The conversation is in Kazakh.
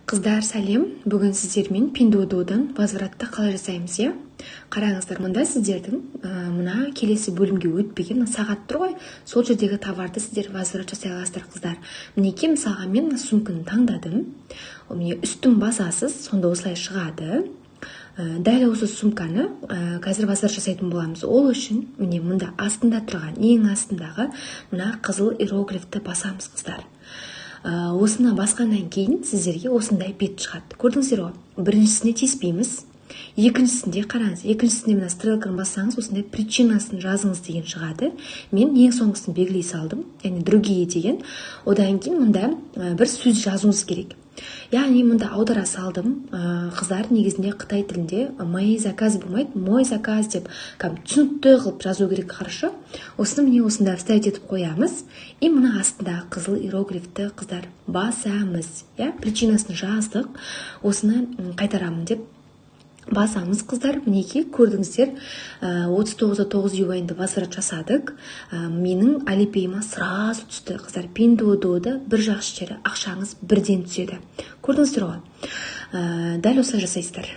Қыздар, сәлем. Бүгін сіздермен Pinduoduo'дан возвратты қалай жасаймыз, иә? Қараңыздар, мұнда сіздердің мына келесі бөлімге өтпеген сағат тұр ғой. Сол жердегі товарды сіздер возврат жасай аласыздар, қыздар. Мінекей, мысалға мен сумканы таңдадым. Міне үстін басасыз, сонда осылай шығады. Дәл осы сумканы қазір возврат жасайтын боламыз. Ол үшін міне мұнда астында тұрған, ең астындағы мына қызыл иероглифті басамыз, қыздар. Осына басқаннан кейін сіздерге осындай бет шығады. Көрдіңіздер ғой? Біріншісіне тиіспейміз. Екіншісінде қараңыз, екіншісінде мына стрелканы бассаңыз, осындай причинасын жазыңыз деген шығады. Мен ең соңғысын белгілей салдым, яғни другие деген. Одан кейін мұнда бір сөз жазуыңыз керек. Яғни мұнда аудара салдым. Қыздар, негізінде Қытай тілінде мои заказ болмайды, мой заказ деп түсінікті қылып жазу керек, хорошо. Осыны міне осында вставить етіп қоямыз. И мына астындағы қызыл иероглифті, қыздар, басамыз. Причинасын жаздық. Осыны қайтарамын деп басамыз, қыздар. Мінекей, көрдіңіздер, 39-9 юаньді возврат жасадық. Менің Alipay'ыма сразу түсті, қыздар. Pinduoduo'да бір жақсы жері ақшаңыз бірден түседі. Көрдіңіздер ғой? Дәл осылай жасайсыздар.